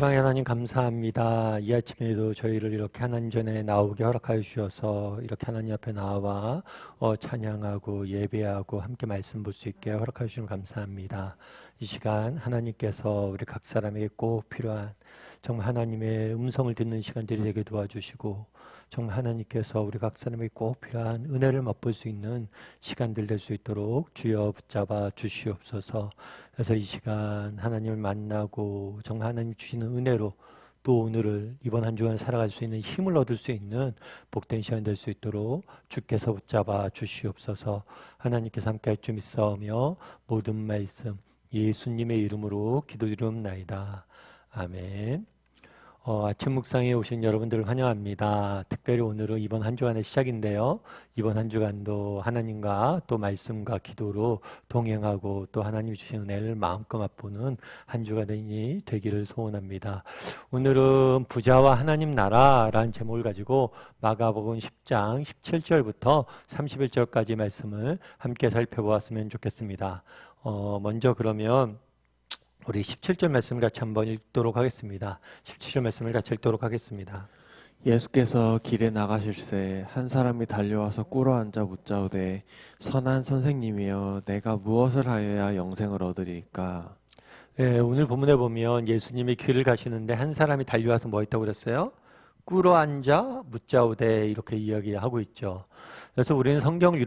사랑의 하나님 감사합니다. 이 아침에도 저희를 이렇게 하나님 전에 나오게 허락하여 주셔서 이렇게 하나님 앞에 나와 찬양하고 예배하고 함께 말씀 볼 수 있게 허락하여 주시면 감사합니다. 이 시간 하나님께서 우리 각 사람에게 꼭 필요한 정말 하나님의 음성을 듣는 시간들이 되게 도와주시고 정말 하나님께서 우리 각 사람에게 꼭 필요한 은혜를 맛볼 수 있는 시간들 될 수 있도록 주여 붙잡아 주시옵소서. 그래서 이 시간 하나님을 만나고 정말 하나님 주시는 은혜로 또 오늘을 이번 한 주간 살아갈 수 있는 힘을 얻을 수 있는 복된 시간 될 수 있도록 주께서 붙잡아 주시옵소서. 하나님께서 함께 할 줄 믿사오며 모든 말씀 예수님의 이름으로 기도드리옵나이다. 아멘. 아침 묵상에 오신 여러분들을 환영합니다. 특별히 오늘은 이번 한 주간의 시작인데요. 이번 한 주간도 하나님과 또 말씀과 기도로 동행하고 또 하나님이 주신 은혜를 마음껏 맛보는 한 주간이 되기를 소원합니다. 오늘은 부자와 하나님 나라라는 제목을 가지고 마가복음 10장 17절부터 31절까지 말씀을 함께 살펴보았으면 좋겠습니다. 먼저 그러면 우리 17절 말씀을 같이 한번 읽도록 하겠습니다. 17절 말씀을 같이 읽도록 하겠습니다. 예수께서 길에 나가실새 한 사람이 달려와서 꿇어앉아 묻자오되 선한 선생님이여 내가 무엇을 하여야 영생을 얻으리까? 오늘 본문에 보면 예수님이 길을 가시는데 한 사람이 달려와서 뭐 했다고 그랬어요? 꿇어앉아 묻자오되 이렇게 이야기하고 있죠. 그래서 우리는 성경을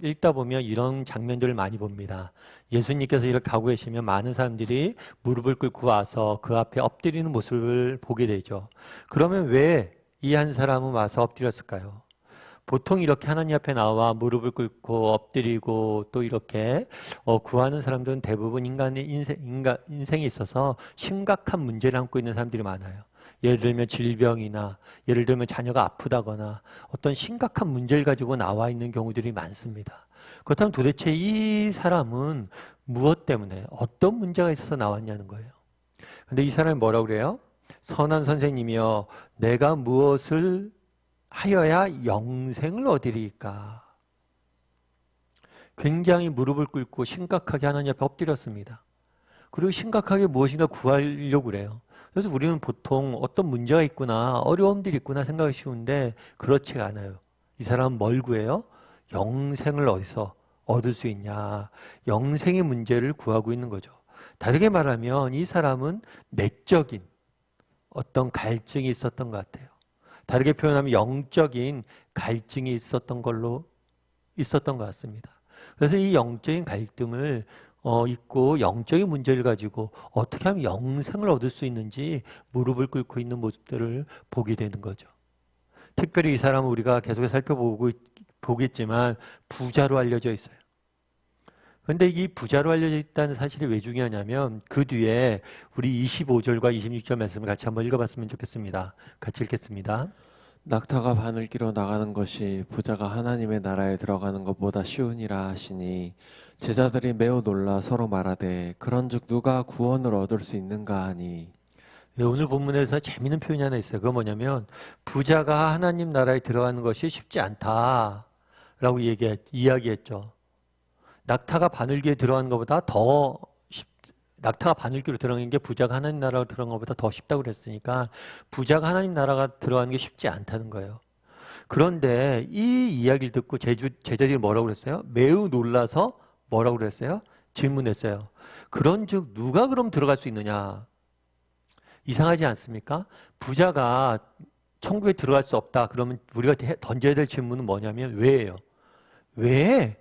읽다 보면 이런 장면들을 많이 봅니다. 예수님께서 이렇게 가고 계시면 많은 사람들이 무릎을 꿇고 와서 그 앞에 엎드리는 모습을 보게 되죠. 그러면 왜 이 한 사람은 와서 엎드렸을까요? 보통 이렇게 하나님 앞에 나와 무릎을 꿇고 엎드리고 또 이렇게 구하는 사람들은 대부분 인간의 인생에 있어서 심각한 문제를 안고 있는 사람들이 많아요. 예를 들면 질병이나 예를 들면 자녀가 아프다거나 어떤 심각한 문제를 가지고 나와 있는 경우들이 많습니다. 그렇다면 도대체 이 사람은 무엇 때문에 어떤 문제가 있어서 나왔냐는 거예요. 근데 이 사람이 뭐라고 그래요? 선한 선생님이여 내가 무엇을 하여야 영생을 얻으리까? 굉장히 무릎을 꿇고 심각하게 하나님 앞에 엎드렸습니다. 그리고 심각하게 무엇인가 구하려고 그래요. 그래서 우리는 보통 어떤 문제가 있구나, 어려움들이 있구나 생각이 쉬운데 그렇지가 않아요. 이 사람은 뭘 구해요? 영생을 어디서 얻을 수 있냐. 영생의 문제를 구하고 있는 거죠. 다르게 말하면 이 사람은 내적인 어떤 갈증이 있었던 것 같아요. 다르게 표현하면 영적인 갈증이 있었던 것 같습니다. 그래서 이 영적인 갈등을 있고 영적인 문제를 가지고 어떻게 하면 영생을 얻을 수 있는지 무릎을 꿇고 있는 모습들을 보게 되는 거죠. 특별히 이 사람은 우리가 계속 보겠지만 부자로 알려져 있어요. 그런데 이 부자로 알려져 있다는 사실이 왜 중요하냐면 그 뒤에 우리 25절과 26절 말씀을 같이 한번 읽어봤으면 좋겠습니다. 같이 읽겠습니다. 낙타가 바늘기로 나가는 것이 부자가 하나님의 나라에 들어가는 것보다 쉬우니라 하시니 제자들이 매우 놀라 서로 말하되 그런즉 누가 구원을 얻을 수 있는가 하니. 오늘 본문에서 재미있는 표현이 하나 있어요. 그건 뭐냐면 부자가 하나님 나라에 들어가는 것이 쉽지 않다라고 이야기했죠. 낙타가 바늘기에 들어가는 것보다 낙타가 바늘기로 들어가는 게 부자가 하나님 나라로 들어가는 것보다 더 쉽다고 그랬으니까 부자가 하나님 나라가 들어가는 게 쉽지 않다는 거예요. 그런데 이 이야기를 듣고 제자들이 뭐라고 그랬어요? 매우 놀라서 뭐라고 그랬어요? 질문했어요. 그런즉 누가 그럼 들어갈 수 있느냐? 이상하지 않습니까? 부자가 천국에 들어갈 수 없다. 그러면 우리가 던져야 될 질문은 뭐냐면 왜예요? 왜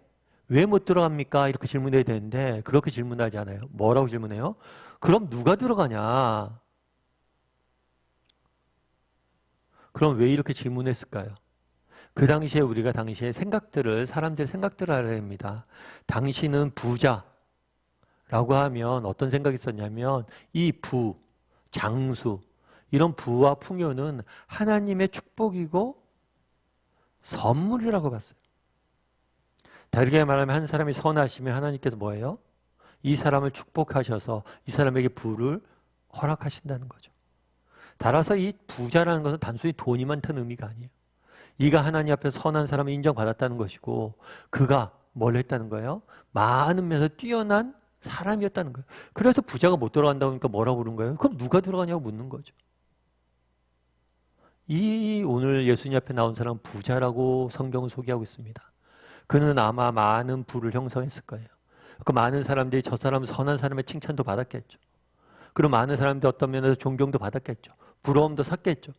못 들어갑니까? 이렇게 질문해야 되는데 그렇게 질문하지 않아요. 뭐라고 질문해요? 그럼 누가 들어가냐? 그럼 왜 이렇게 질문했을까요? 그 당시에 우리가 사람들의 생각들을 알아야 합니다. 당신은 부자라고 하면 어떤 생각이 있었냐면 이 장수, 이런 부와 풍요는 하나님의 축복이고 선물이라고 봤어요. 다르게 말하면 한 사람이 선하시면 하나님께서 뭐예요? 이 사람을 축복하셔서 이 사람에게 부를 허락하신다는 거죠. 따라서 이 부자라는 것은 단순히 돈이 많다는 의미가 아니에요. 이가 하나님 앞에서 선한 사람을 인정받았다는 것이고 그가 뭘 했다는 거예요? 많은 면에서 뛰어난 사람이었다는 거예요. 그래서 부자가 못 들어간다고 하니까 뭐라고 부른 거예요? 그럼 누가 들어가냐고 묻는 거죠. 이 오늘 예수님 앞에 나온 사람은 부자라고 성경은 소개하고 있습니다. 그는 아마 많은 부를 형성했을 거예요. 그 많은 사람들이 저 사람은 선한 사람의 칭찬도 받았겠죠. 그리고 많은 사람들이 어떤 면에서 존경도 받았겠죠. 부러움도 샀겠죠.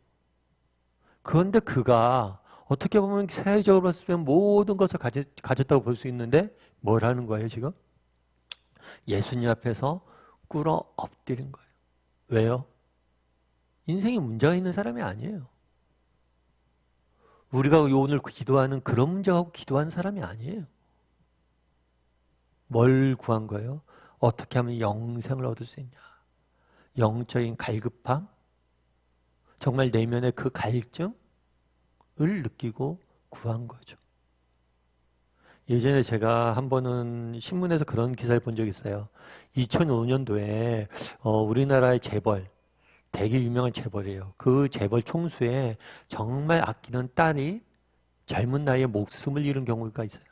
그런데 그가 어떻게 보면 사회적으로 봤을 때 모든 것을 가졌다고 볼 수 있는데 뭘 하는 거예요 지금? 예수님 앞에서 꿇어 엎드린 거예요. 왜요? 인생에 문제가 있는 사람이 아니에요. 우리가 오늘 기도하는 그런 문제가 기도하는 사람이 아니에요. 뭘 구한 거예요? 어떻게 하면 영생을 얻을 수 있냐? 영적인 갈급함? 정말 내면의 그 갈증을 느끼고 구한 거죠. 예전에 제가 한 번은 신문에서 그런 기사를 본 적이 있어요. 2005년도에 우리나라의 재벌, 되게 유명한 재벌이에요. 그 재벌 총수에 정말 아끼는 딸이 젊은 나이에 목숨을 잃은 경우가 있어요.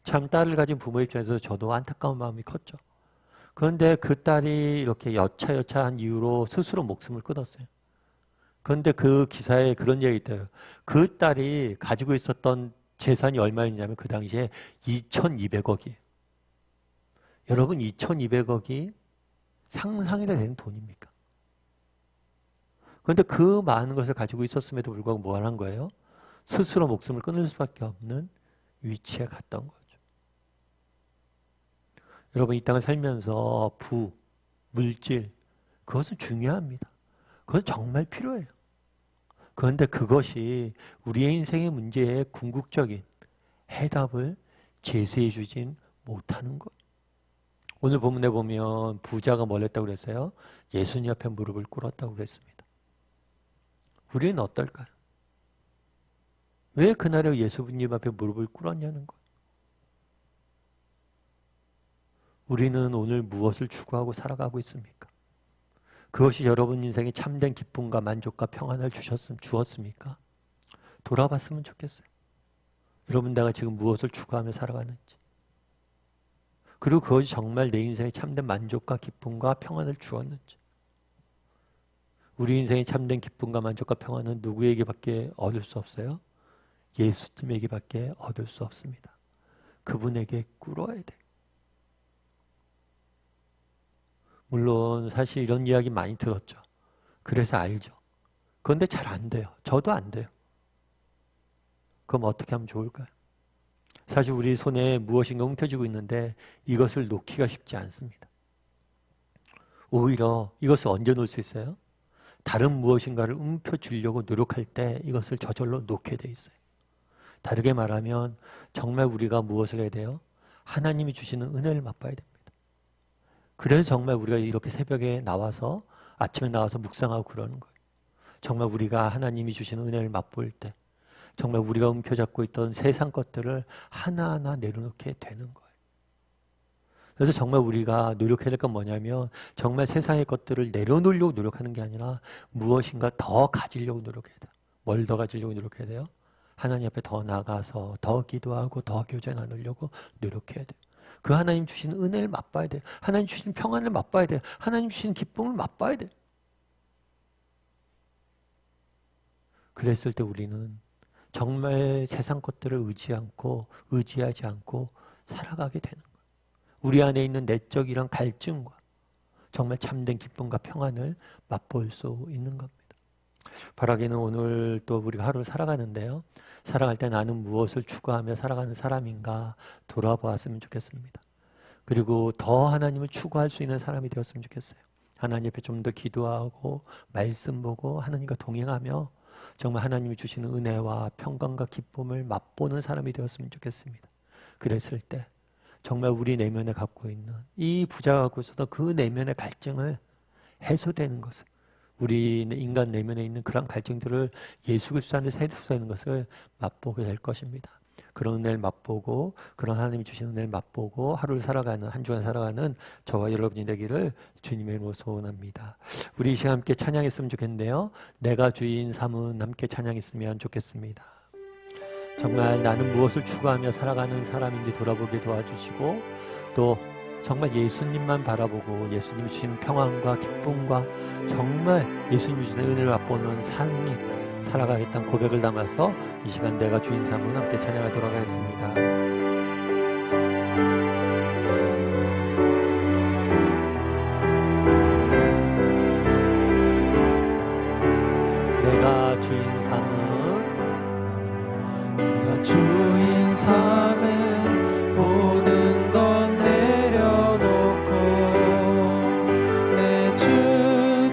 참 딸을 가진 부모 입장에서 저도 안타까운 마음이 컸죠. 그런데 그 딸이 이렇게 여차여차한 이유로 스스로 목숨을 끊었어요. 그런데 그 기사에 그런 얘기 있대요. 그 딸이 가지고 있었던 재산이 얼마였냐면 그 당시에 2,200억이에요. 여러분 2,200억이 상상이 되는 돈입니까? 그런데 그 많은 것을 가지고 있었음에도 불구하고 뭐 하는 거예요? 스스로 목숨을 끊을 수밖에 없는 위치에 갔던 거죠. 여러분 이 땅을 살면서 부, 물질 그것은 중요합니다. 그것은 정말 필요해요. 그런데 그것이 우리의 인생의 문제에 궁극적인 해답을 제시해 주진 못하는 것. 오늘 본문에 보면 부자가 뭘 했다고 그랬어요? 예수님 앞에 무릎을 꿇었다고 그랬습니다. 우리는 어떨까요? 왜 그날에 예수님 앞에 무릎을 꿇었냐는 것. 우리는 오늘 무엇을 추구하고 살아가고 있습니까? 그것이 여러분 인생에 참된 기쁨과 만족과 평안을 주었습니까? 돌아봤으면 좋겠어요. 여러분 내가 지금 무엇을 추구하며 살아가는지. 그리고 그것이 정말 내 인생에 참된 만족과 기쁨과 평안을 주었는지. 우리 인생에 참된 기쁨과 만족과 평안은 누구에게밖에 얻을 수 없어요? 예수님에게밖에 얻을 수 없습니다. 그분에게 꿇어야 돼. 물론 사실 이런 이야기 많이 들었죠. 그래서 알죠. 그런데 잘 안 돼요. 저도 안 돼요. 그럼 어떻게 하면 좋을까요? 사실 우리 손에 무엇인가 웅켜쥐고 있는데 이것을 놓기가 쉽지 않습니다. 오히려 이것을 언제 놓을 수 있어요? 다른 무엇인가를 움켜쥐려고 노력할 때 이것을 저절로 놓게 돼 있어요. 다르게 말하면 정말 우리가 무엇을 해야 돼요? 하나님이 주시는 은혜를 맛봐야 됩니다. 그래서 정말 우리가 이렇게 새벽에 나와서 아침에 나와서 묵상하고 그러는 거예요. 정말 우리가 하나님이 주시는 은혜를 맛볼 때 정말 우리가 움켜잡고 있던 세상 것들을 하나하나 내려놓게 되는 거예요. 그래서 정말 우리가 노력해야 될 건 뭐냐면 정말 세상의 것들을 내려놓으려고 노력하는 게 아니라 무엇인가 더 가지려고 노력해야 돼요. 뭘 더 가지려고 노력해야 돼요? 하나님 앞에 더 나가서 더 기도하고 더 교제 나누려고 노력해야 돼요. 그 하나님 주시는 은혜를 맛봐야 돼요. 하나님 주시는 평안을 맛봐야 돼요. 하나님 주시는 기쁨을 맛봐야 돼요. 그랬을 때 우리는 정말 세상 것들을 의지하지 않고 살아가게 되는 거예요. 우리 안에 있는 내적이란 갈증과 정말 참된 기쁨과 평안을 맛볼 수 있는 겁니다. 바라기는 오늘 또 우리가 하루를 살아가는데요. 살아갈 때 나는 무엇을 추구하며 살아가는 사람인가 돌아보았으면 좋겠습니다. 그리고 더 하나님을 추구할 수 있는 사람이 되었으면 좋겠어요. 하나님 앞에 좀 더 기도하고 말씀 보고 하나님과 동행하며 정말 하나님이 주시는 은혜와 평강과 기쁨을 맛보는 사람이 되었으면 좋겠습니다. 그랬을 때 정말 우리 내면에 갖고 있는 이 부자가 갖고 있어도 그 내면의 갈증을 해소되는 것을 우리 인간 내면에 있는 그런 갈증들을 예수 그리스도 안에서 해소되는 것을 맛보게 될 것입니다. 그런 은혜를 맛보고 그런 하나님이 주시는 은혜를 맛보고 하루를 살아가는 한 주간 살아가는 저와 여러분이 되기를 주님의 이름으로 소원합니다. 우리 이 시간 함께 찬양했으면 좋겠는데요. 내가 주인 삼은 함께 찬양했으면 좋겠습니다. 정말 나는 무엇을 추구하며 살아가는 사람인지 돌아보게 도와주시고 또 정말 예수님만 바라보고 예수님이 주시는 평안과 기쁨과 정말 예수님이 주시는 은혜를 맛보는 삶이 살아가겠다는 고백을 담아서 이 시간 내가 주인 삼은 함께 찬양하도록 하겠습니다. 내가 주인 삼은 내가 주인 삼은 모든 건 내려놓고 내 주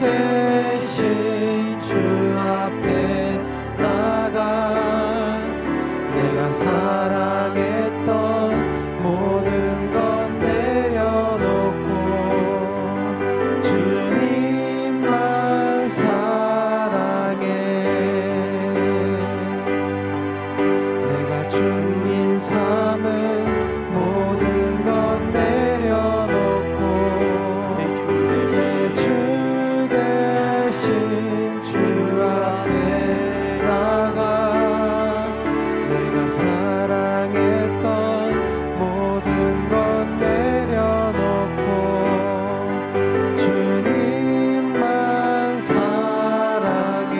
대신 주 앞에 나가 내가 사랑했던 모든 건 내려놓고 주님만 사랑해. 내가 주인 삼은 모든 건 내려놓고 내 주 대신 주 앞에 나가 내가 사랑했던 모든 건 내려놓고 주님만 사랑해.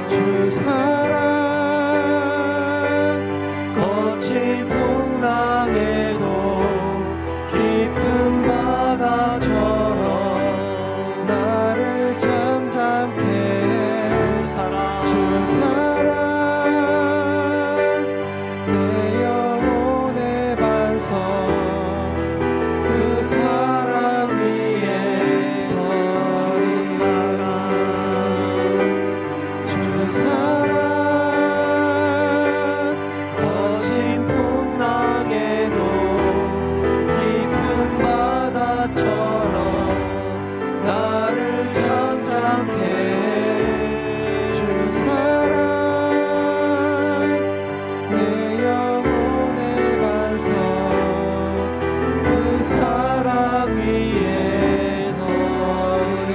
주 사랑 거친 풍랑에도 깊은 바다처럼 나를 잠잠케 해. 주 사랑 내 영혼의 반석 그 사랑 위에 서리. 주 사랑 거친 풍랑에도 깊은 바다처럼 나를 잠잠케 해. 주 사랑 내 영혼의 반석 그 사랑 위에 서리.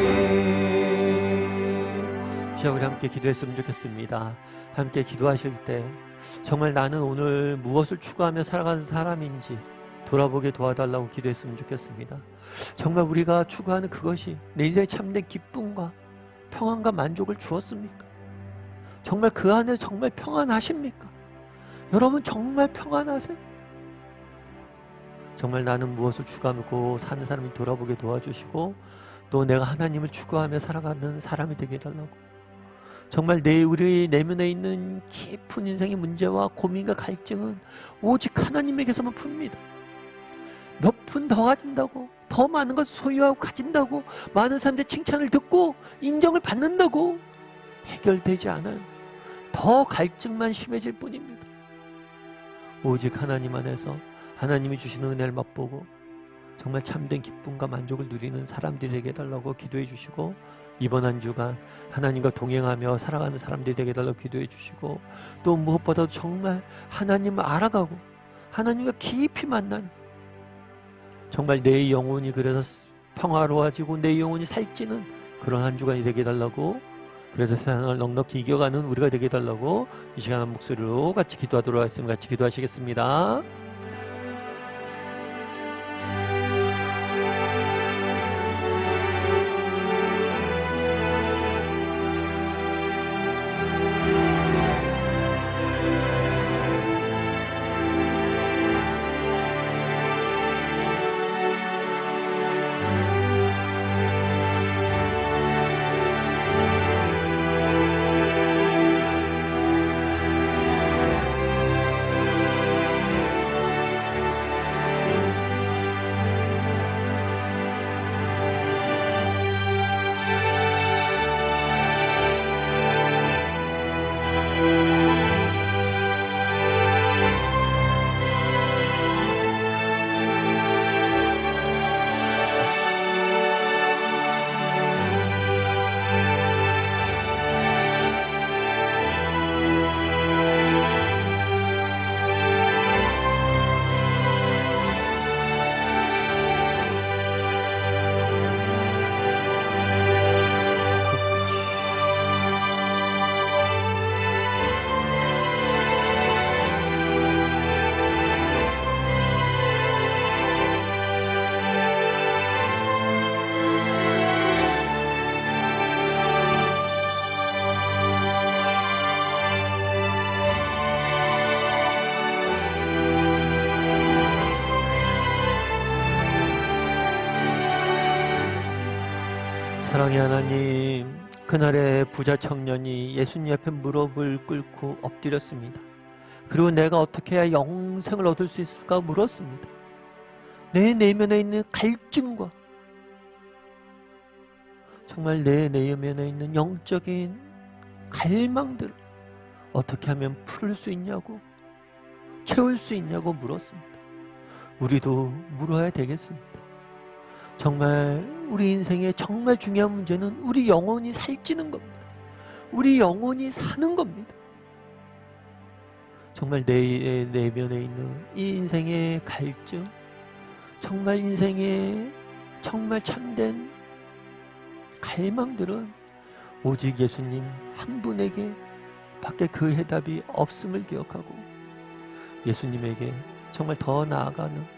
자, 우리 함께 기도했으면 좋겠습니다. 함께 기도하실 때 정말 나는 오늘 무엇을 추구하며 살아가는 사람인지 돌아보게 도와달라고 기도했으면 좋겠습니다. 정말 우리가 추구하는 그것이 내 인생에 참된 기쁨과 평안과 만족을 주었습니까? 정말 그 안에 정말 평안하십니까? 여러분 정말 평안하세요? 정말 나는 무엇을 추구하고 사는 사람이 돌아보게 도와주시고 또 내가 하나님을 추구하며 살아가는 사람이 되게 해달라고. 정말 우리 내면에 있는 깊은 인생의 문제와 고민과 갈증은 오직 하나님에게서만 풉니다. 몇 푼 더 가진다고, 더 많은 걸 소유하고 가진다고, 많은 사람들의 칭찬을 듣고 인정을 받는다고 해결되지 않아요. 더 갈증만 심해질 뿐입니다. 오직 하나님 안에서 하나님이 주시는 은혜를 맛보고 정말 참된 기쁨과 만족을 누리는 사람들이 되게 해달라고 기도해 주시고, 이번 한 주간 하나님과 동행하며 살아가는 사람들이 되게 해달라고 기도해 주시고, 또 무엇보다도 정말 하나님을 알아가고 하나님과 깊이 만나는, 정말 내 영혼이 그래서 평화로워지고 내 영혼이 살찌는 그런 한 주간이 되게 해달라고, 그래서 세상을 넉넉히 이겨가는 우리가 되게 해달라고 이 시간 한 목소리로 같이 기도하도록 하겠습니다. 같이 기도하시겠습니다. 사랑의 하나님, 그날의 부자 청년이 예수님 앞에 무릎을 꿇고 엎드렸습니다. 그리고 내가 어떻게 해야 영생을 얻을 수 있을까 물었습니다. 내 내면에 있는 갈증과 정말 내 내면에 있는 영적인 갈망들을 어떻게 하면 풀을 수 있냐고, 채울 수 있냐고 물었습니다. 우리도 물어야 되겠습니다. 정말 우리 인생의 정말 중요한 문제는 우리 영혼이 살찌는 겁니다. 우리 영혼이 사는 겁니다. 정말 내 내면에 있는 이 인생의 갈증, 정말 인생의 정말 참된 갈망들은 오직 예수님 한 분에게 밖에 그 해답이 없음을 기억하고 예수님에게 정말 더 나아가는,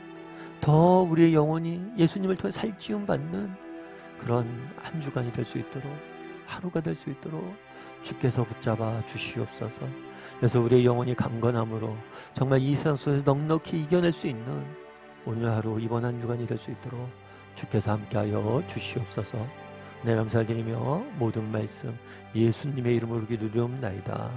더 우리의 영혼이 예수님을 통해 살찌움 받는 그런 한 주간이 될 수 있도록, 하루가 될 수 있도록 주께서 붙잡아 주시옵소서. 그래서 우리의 영혼이 강건함으로 정말 이 세상 속에서 넉넉히 이겨낼 수 있는 오늘 하루, 이번 한 주간이 될 수 있도록 주께서 함께하여 주시옵소서. 네, 감사드리며 모든 말씀 예수님의 이름으로 기도드리옵나이다.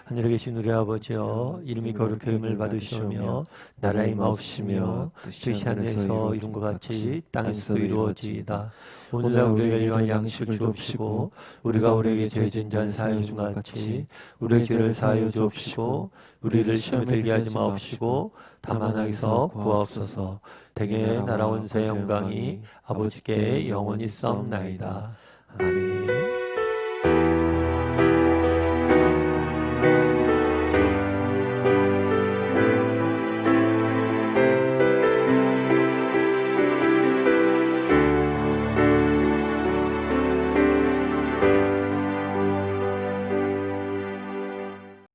하늘에 계신 우리 아버지여, 이름이 거룩히 여김을 받으시오며 나라의 임하옵시며 뜻이 하늘에서 이룬 것 같이 땅에서도 이루어지이다. 오늘날 우리에게 일용할 양식을 주옵시고 우리가 우리에게 죄 지은 자를 사하여 준 것 같이 우리의 죄를 사하여 주옵시고 우리를 시험에 들게 하지 마옵시고 다만 악에서 구하옵소서. 대개 나라 원수의 영광이 아버지께 영원히 있사옵나이다. 아멘.